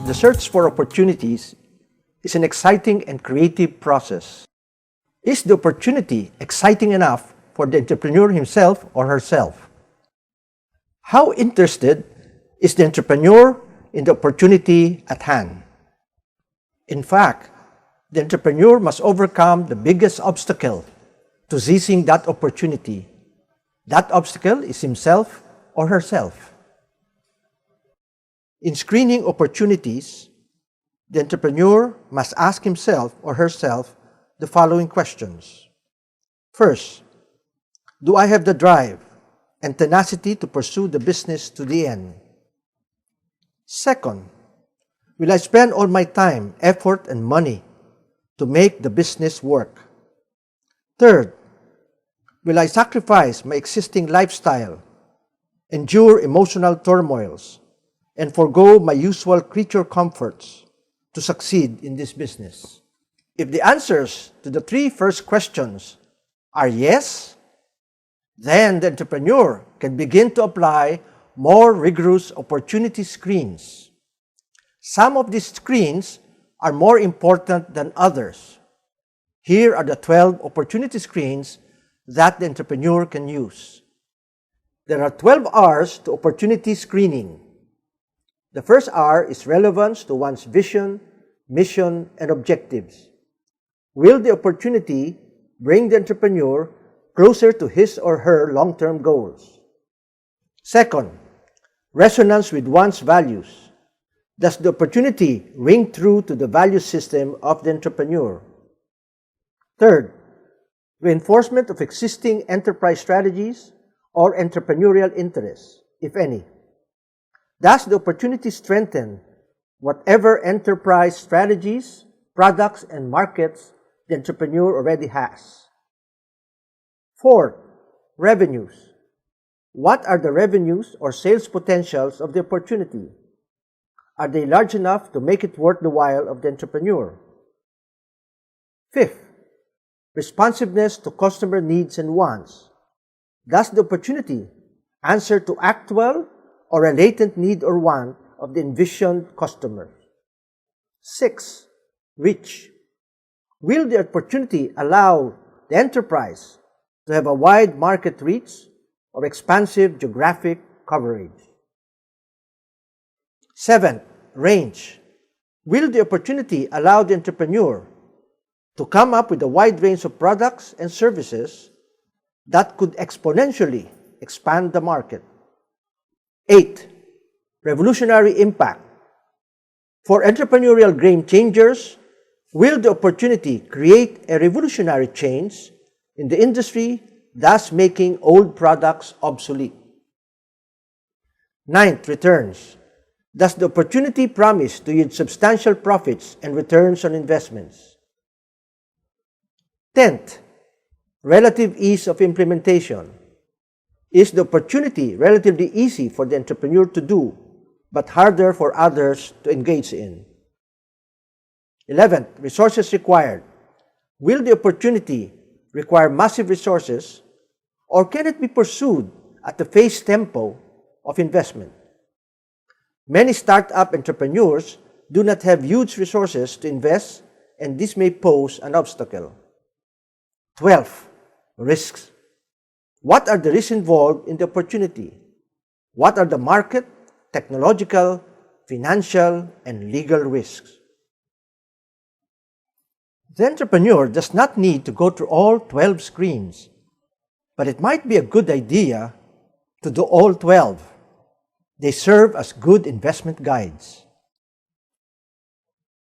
The search for opportunities is an exciting and creative process. Is the opportunity exciting enough for the entrepreneur himself or herself? How interested is the entrepreneur in the opportunity at hand? In fact, the entrepreneur must overcome the biggest obstacle to seizing that opportunity. That obstacle is himself or herself. In screening opportunities, the entrepreneur must ask himself or herself the following questions. First, do I have the drive and tenacity to pursue the business to the end? Second, will I spend all my time, effort, and money to make the business work? Third, will I sacrifice my existing lifestyle, endure emotional turmoils, and forego my usual creature comforts to succeed in this business? If the answers to the three first questions are yes, then the entrepreneur can begin to apply more rigorous opportunity screens. Some of these screens are more important than others. Here are the 12 opportunity screens that the entrepreneur can use. There are 12 R's to opportunity screening. The first R is relevance to one's vision, mission, and objectives. Will the opportunity bring the entrepreneur closer to his or her long-term goals? Second, resonance with one's values. Does the opportunity ring true to the value system of the entrepreneur? Third, reinforcement of existing enterprise strategies or entrepreneurial interests, if any. Does the opportunity strengthen whatever enterprise strategies, products, and markets the entrepreneur already has? Fourth, revenues. What are the revenues or sales potentials of the opportunity? Are they large enough to make it worth the while of the entrepreneur? Fifth, responsiveness to customer needs and wants. Does the opportunity answer to actual or a latent need or want of the envisioned customer? Six, reach. Will the opportunity allow the enterprise to have a wide market reach or expansive geographic coverage? Seventh, range. Will the opportunity allow the entrepreneur to come up with a wide range of products and services that could exponentially expand the market? Eight, revolutionary impact. For entrepreneurial game changers, will the opportunity create a revolutionary change in the industry, thus making old products obsolete? Ninth, returns. Does the opportunity promise to yield substantial profits and returns on investments? 10th, relative ease of implementation. Is the opportunity relatively easy for the entrepreneur to do, but harder for others to engage in? 11th, resources required. Will the opportunity require massive resources, or can it be pursued at the phased tempo of investment? Many startup entrepreneurs do not have huge resources to invest, and this may pose an obstacle. 12th, risks. What are the risks involved in the opportunity? What are the market, technological, financial, and legal risks? The entrepreneur does not need to go through all 12 screens, but it might be a good idea to do all 12. They serve as good investment guides.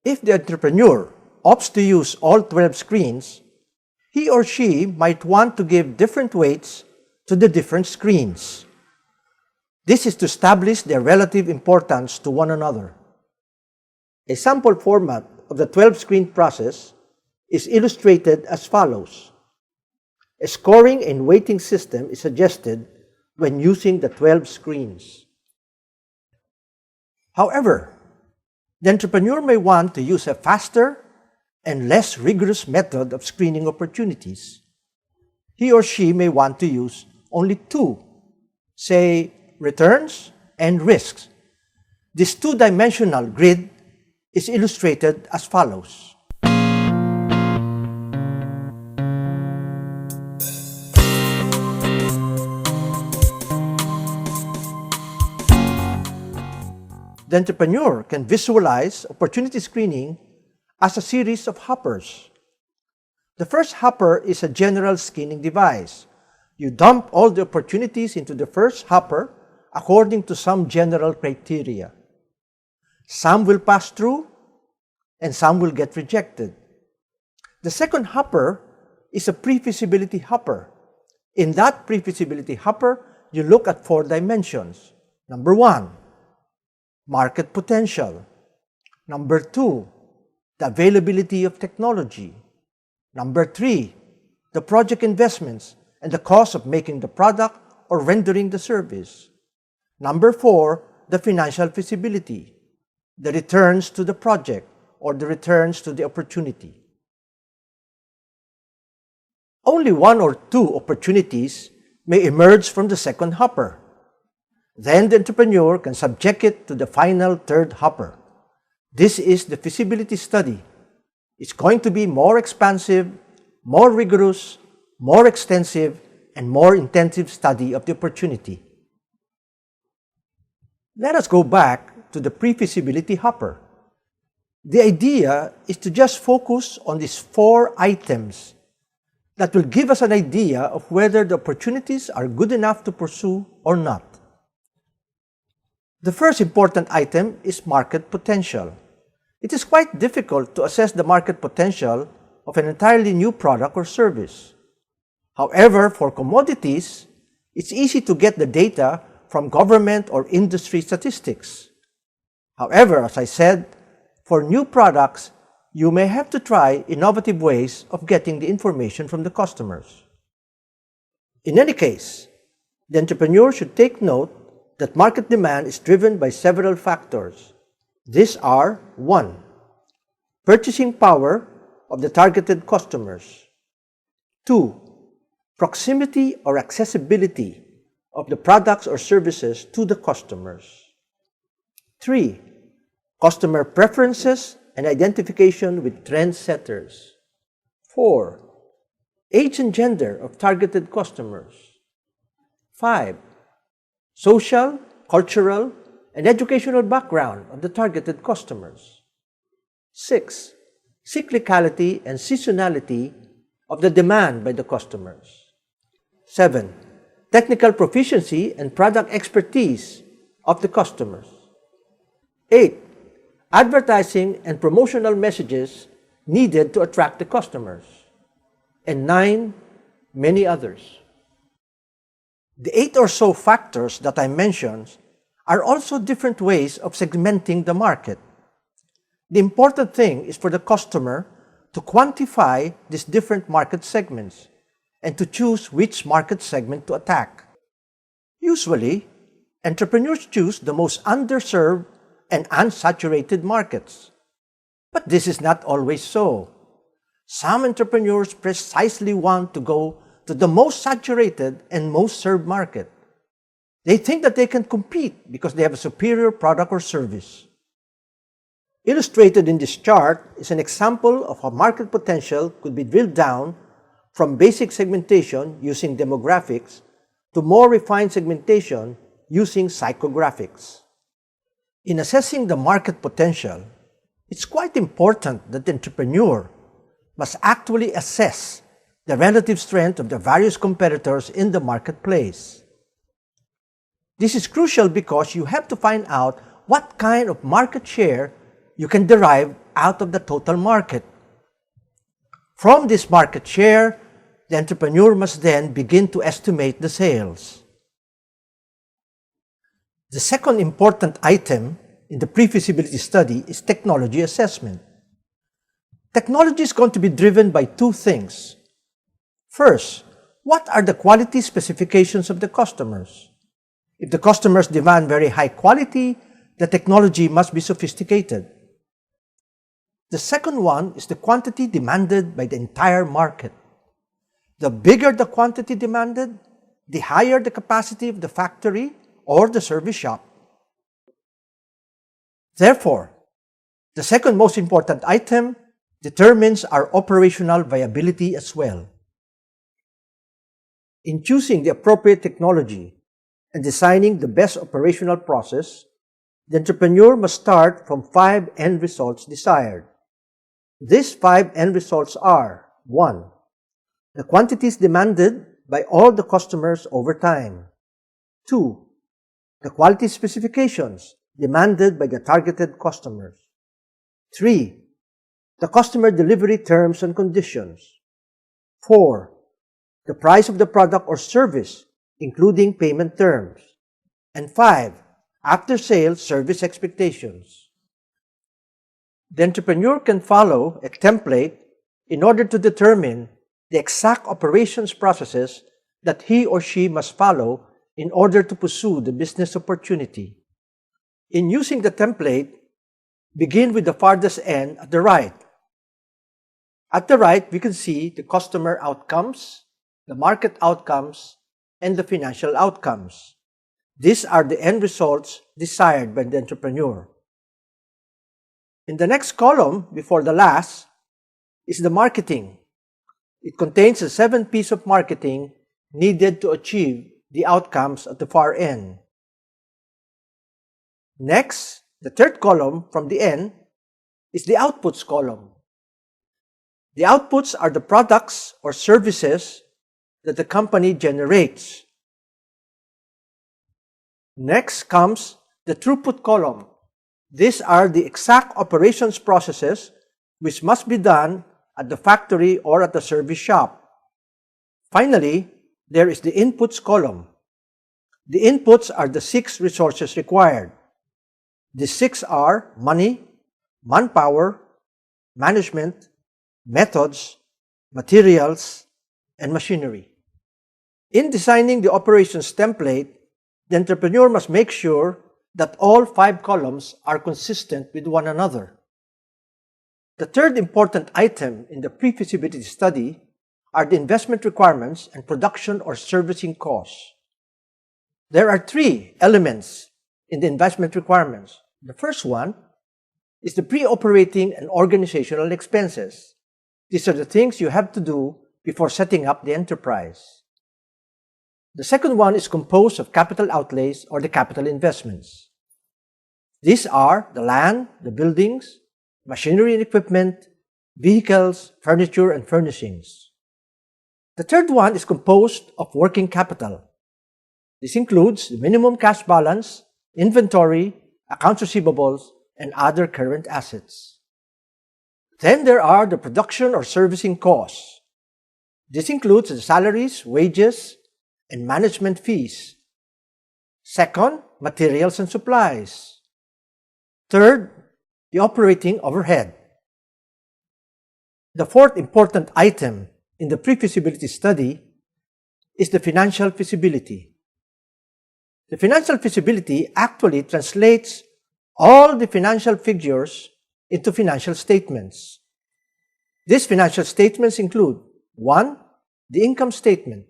If the entrepreneur opts to use all 12 screens, he or she might want to give different weights to the different screens. This is to establish their relative importance to one another. A sample format of the 12-screen process is illustrated as follows. A scoring and weighting system is suggested when using the 12 screens. However, the entrepreneur may want to use a faster and less rigorous method of screening opportunities. He or she may want to use only two, say returns and risks. This two-dimensional grid is illustrated as follows. The entrepreneur can visualize opportunity screening as a series of hoppers. The first hopper is a general scanning device. You dump all the opportunities into the first hopper according to some general criteria. Some will pass through and some will get rejected. The second hopper is a pre-feasibility hopper. In that pre-feasibility hopper, you look at 4 dimensions. Number 1, market potential. Number 2, the availability of technology. Number 3, the project investments and the cost of making the product or rendering the service. Number 4, the financial feasibility, the returns to the project or the returns to the opportunity. Only 1 or 2 opportunities may emerge from the second hopper. Then the entrepreneur can subject it to the final third hopper. This is the feasibility study. It's going to be more expansive, more rigorous, more extensive, and more intensive study of the opportunity. Let us go back to the pre-feasibility hopper. The idea is to just focus on these 4 items that will give us an idea of whether the opportunities are good enough to pursue or not. The first important item is market potential. It is quite difficult to assess the market potential of an entirely new product or service. However, for commodities, it's easy to get the data from government or industry statistics. However, as I said, for new products, you may have to try innovative ways of getting the information from the customers. In any case, the entrepreneur should take note that market demand is driven by several factors. These are 1, purchasing power of the targeted customers. 2, proximity or accessibility of the products or services to the customers. 3, customer preferences and identification with trendsetters. 4, age and gender of targeted customers. 5, social, cultural, and educational background of the targeted customers. 6, cyclicality and seasonality of the demand by the customers. 7, technical proficiency and product expertise of the customers. 8, advertising and promotional messages needed to attract the customers. And 9, many others. The 8 or so factors that I mentioned are also different ways of segmenting the market. The important thing is for the customer to quantify these different market segments and to choose which market segment to attack. Usually, entrepreneurs choose the most underserved and unsaturated markets. But this is not always so. Some entrepreneurs precisely want to go to the most saturated and most served market. They think that they can compete because they have a superior product or service. Illustrated in this chart is an example of how market potential could be drilled down from basic segmentation using demographics to more refined segmentation using psychographics. In assessing the market potential, it's quite important that the entrepreneur must actually assess the relative strength of the various competitors in the marketplace. This is crucial because you have to find out what kind of market share you can derive out of the total market. From this market share, the entrepreneur must then begin to estimate the sales. The second important item in the pre-feasibility study is technology assessment. Technology is going to be driven by 2 things. First, what are the quality specifications of the customers? If the customers demand very high quality, the technology must be sophisticated. The second one is the quantity demanded by the entire market. The bigger the quantity demanded, the higher the capacity of the factory or the service shop. Therefore, The second most important item determines our operational viability as well. In choosing the appropriate technology and designing the best operational process, the entrepreneur must start from 5 end results desired. These 5 end results are: 1. The quantities demanded by all the customers over time. 2. The quality specifications demanded by the targeted customers. 3. The customer delivery terms and conditions. 4. The price of the product or service, including payment terms. And 5. After-sales service expectations. The entrepreneur can follow a template in order to determine the exact operations processes that he or she must follow in order to pursue the business opportunity. In using the template, begin with the farthest end at the right. At the right, we can see the customer outcomes, the market outcomes, and the financial outcomes. These are the end results desired by the entrepreneur. In the next column, before the last, is the marketing. It contains the 7 P's of marketing needed to achieve the outcomes at the far end. Next, the third column from the end is the outputs column. The outputs are the products or services that the company generates. Next comes the throughput column. These are the exact operations processes which must be done at the factory or at the service shop. Finally, there is the inputs column. The inputs are the 6 resources required. The 6 are money, manpower, management, methods, materials, and machinery. In designing the operations template, the entrepreneur must make sure that all 5 columns are consistent with one another. The third important item in the pre-feasibility study are the investment requirements and production or servicing costs. There are 3 elements in the investment requirements. The first one is the pre-operating and organizational expenses. These are the things you have to do before setting up the enterprise. The second one is composed of capital outlays or the capital investments. These are the land, the buildings, machinery and equipment, vehicles, furniture, and furnishings. The third one is composed of working capital. This includes the minimum cash balance, inventory, accounts receivables, and other current assets. Then there are the production or servicing costs. This includes the salaries, wages, and management fees. Second, materials and supplies. Third, the operating overhead. The fourth important item in the pre-feasibility study is the financial feasibility. The financial feasibility actually translates all the financial figures into financial statements. These financial statements include 1. The income statement,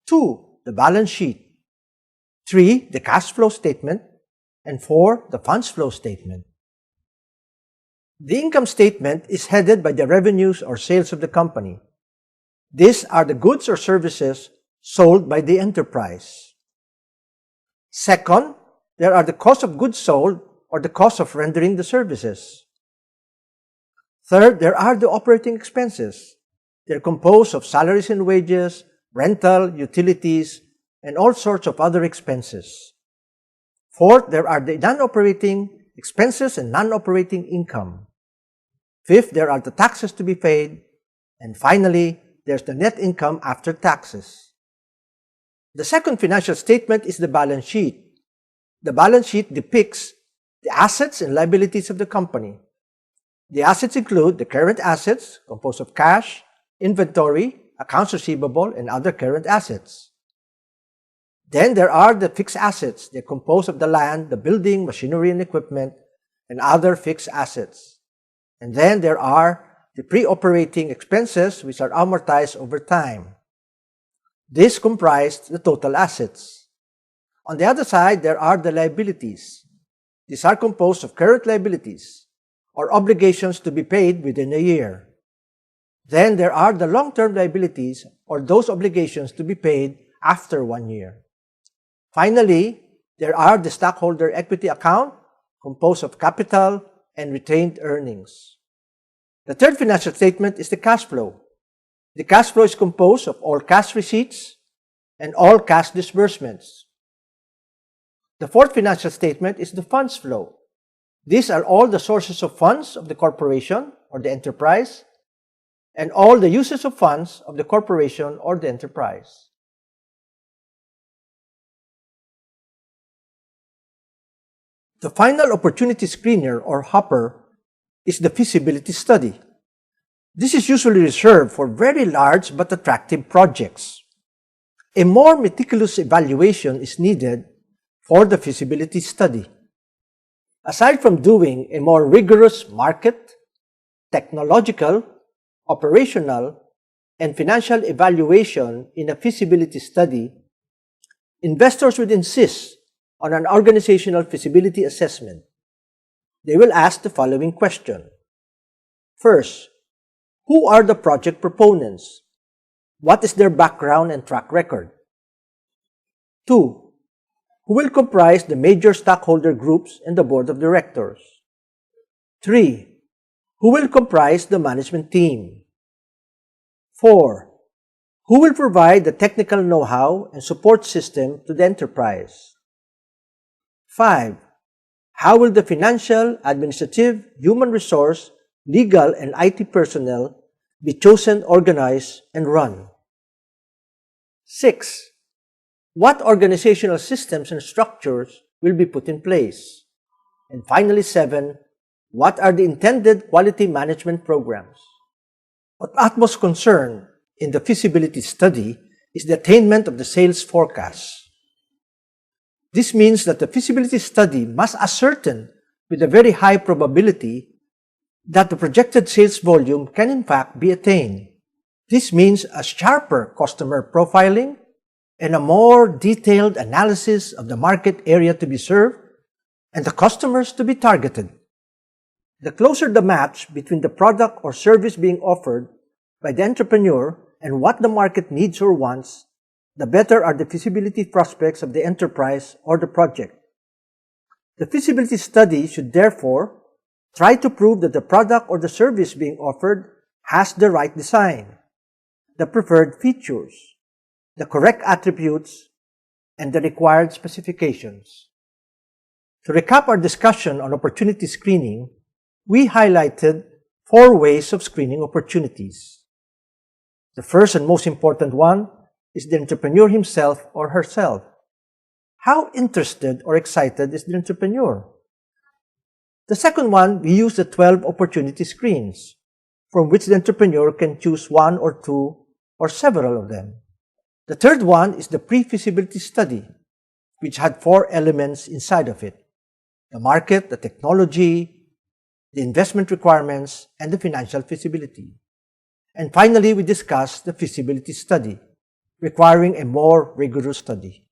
2. The balance sheet, 3. The cash flow statement, and 4. The funds flow statement. The income statement is headed by the revenues or sales of the company. These are the goods or services sold by the enterprise. Second, there are the cost of goods sold or the cost of rendering the services. Third, there are the operating expenses. They're composed of salaries and wages, rental, utilities, and all sorts of other expenses. Fourth, there are the non-operating expenses and non-operating income. Fifth, there are the taxes to be paid. And finally, there's the net income after taxes. The second financial statement is the balance sheet. The balance sheet depicts the assets and liabilities of the company. The assets include the current assets, composed of cash, inventory, accounts receivable, and other current assets. Then there are the fixed assets. They're composed of the land, the building, machinery and equipment, and other fixed assets. And then there are the pre-operating expenses, which are amortized over time. This comprised the total assets. On the other side, there are the liabilities. These are composed of current liabilities. or obligations to be paid within a year. Then there are the long-term liabilities, or those obligations to be paid after 1 year. Finally, there are the stockholder equity account, composed of capital and retained earnings. The third financial statement is the cash flow. The cash flow is composed of all cash receipts and all cash disbursements. The fourth financial statement is the funds flow. These are all the sources of funds of the corporation or the enterprise, and all the uses of funds of the corporation or the enterprise. The final opportunity screener, or hopper, is the feasibility study. This is usually reserved for very large but attractive projects. A more meticulous evaluation is needed for the feasibility study. Aside from doing a more rigorous market, technological, operational, and financial evaluation in a feasibility study, investors would insist on an organizational feasibility assessment. They will ask the following question. First, who are the project proponents? What is their background and track record? 2. Who will comprise the major stockholder groups and the board of directors? 3. Who will comprise the management team? 4. Who will provide the technical know-how and support system to the enterprise? 5. How will the financial, administrative, human resource, legal, and IT personnel be chosen, organized, and run? 6. What organizational systems and structures will be put in place? And finally, 7. What are the intended quality management programs? Of utmost concern in the feasibility study is the attainment of the sales forecast. This means that the feasibility study must ascertain with a very high probability that the projected sales volume can in fact be attained. This means a sharper customer profiling and a more detailed analysis of the market area to be served and the customers to be targeted. The closer the match between the product or service being offered by the entrepreneur and what the market needs or wants, the better are the feasibility prospects of the enterprise or the project. The feasibility study should therefore try to prove that the product or the service being offered has the right design, the preferred features, the correct attributes, and the required specifications. To recap our discussion on opportunity screening, we highlighted 4 ways of screening opportunities. The first and most important one is the entrepreneur himself or herself. How interested or excited is the entrepreneur? The second one, we use the 12 opportunity screens, from which the entrepreneur can choose 1 or 2 or several of them. The third one is the pre-feasibility study, which had 4 elements inside of it: the market, the technology, the investment requirements, and the financial feasibility. And finally, we discussed the feasibility study, requiring a more rigorous study.